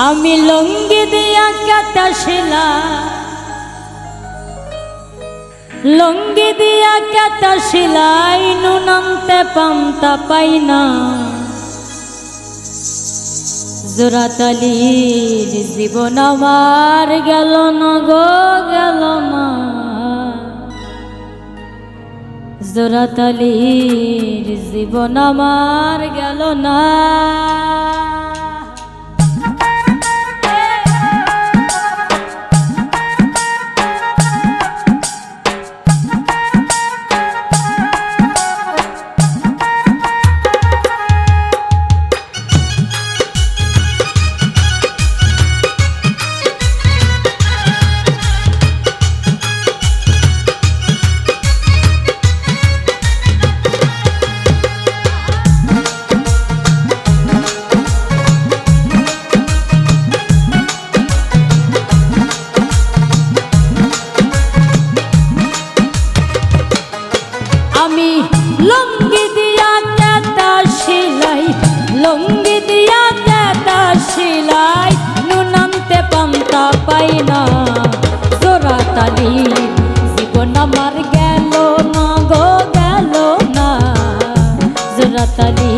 আমি লঙ্গি দিয়া কাটা শিলা, লঙ্গি দিয়া কাটা শিলাই নুন আনতে পান্তা পাই না। জোড়াতালির জীবন আমার গেল না গো গেল না। জোড়াতালির জীবন আমার গেল না। আমি লঙ্গি দিয়া কাটা শিলাই, লঙ্গি দিয়া কাটা শিলাই নুন আনতে পান্তা পাই না। জোড়াতালি জীবন আমার গেল না গো গেল না। জোড়াতালি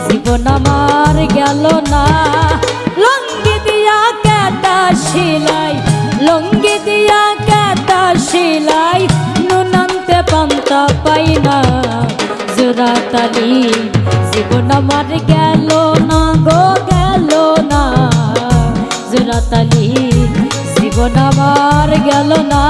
জীবন আমার গেল না। লঙ্গি দিয়া কাটা শিলাই, লঙ্গি দিয়া কাটা শিলাই নুন আনতে পান্তা পাই না। জোড়াতালি জীবন আমার গেল না গো গেল না। জোড়াতালি জীবন আমার গেল না।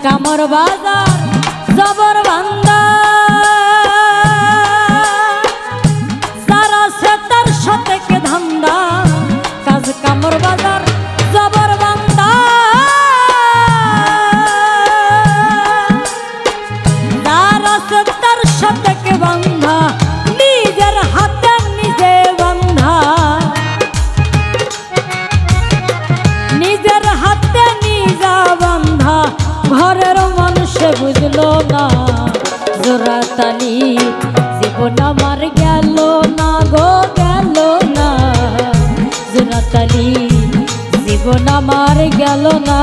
কামর বাজার জবর বান্দা, যারা সে তার সাথে কে ধান্দা। কাজ কামর বাজার জবর বান্দা, যারা সে তার সাথে কে বান্ধা। নিজের হাতে নিজে বান্ধা, নিজের হাতে নিজা বান্ধা। ঘরের মানুষে বুঝলো না। জোড়াতালি জীবন আমার গেল না গো গেল না। জোড়াতালি জীবন আমার গেল না।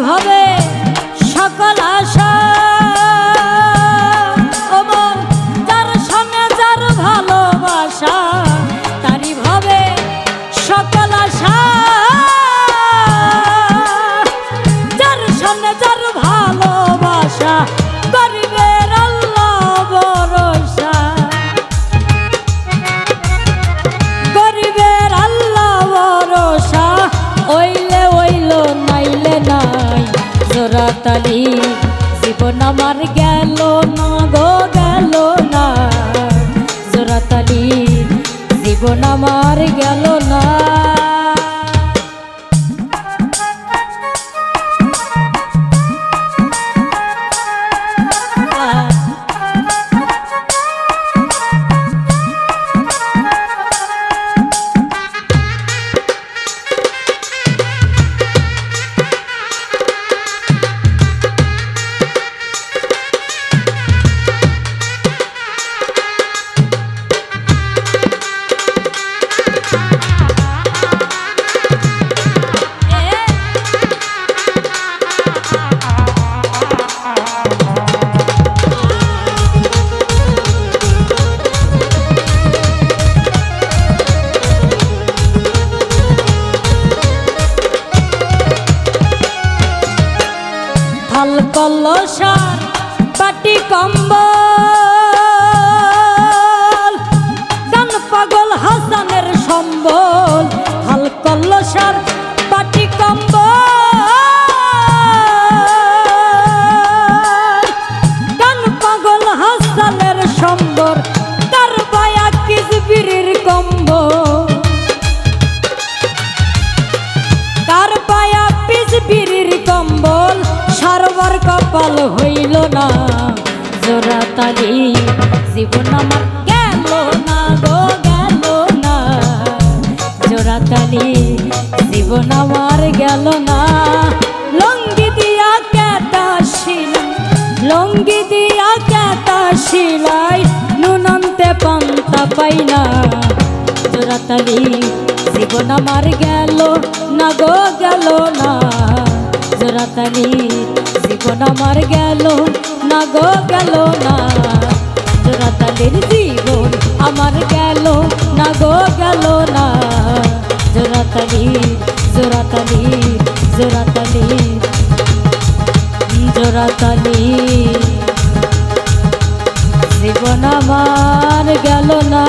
ভাবে সকল আশা অমন, যার সঙ্গে যার ভালোবাসা। তারি ভাবে সকল আশা, যার সঙ্গে যার ভালোবাসা। গরিবের আল্লাহ ভরসা, গরিবের আল্লাহ ভরসা। ওইলে ওইল নাইলে নাই। জোড়াতালি জীবন আমার গেল না গো গেল না। জোড়াতালি জীবন আমার গেল না। কলসার পাটি কম্বল গান পাগল হাসানের সম্বল হাল কলসার পাটি কম্বল গান পাগল হাসানের সম্বর তার বায়া কিসবিরির কম্বল তার পায়া পিসবিরির কম্বল সারবার কপাল হইল না জোড়া তালি জীবন আমার গেল না গো গেল না জোড়া তালি জীবন আমার গেল না লঙ্গি দিয়া কেতা শিলাই লঙ্গি দিয়া কেতা শিলাই নুনান্তে পান্তা পাই না জোড়া তালি জীবন আমার গেল না গো গেল না জোড়া তালি জীবন আমার গেল না গো গেল না জোড়া তালির জীবন আমার গেল না গো গেল না জোড়া তালি জোড়া তালি জোড়া তালি জোড়া তালি জীবন আমার গেল না।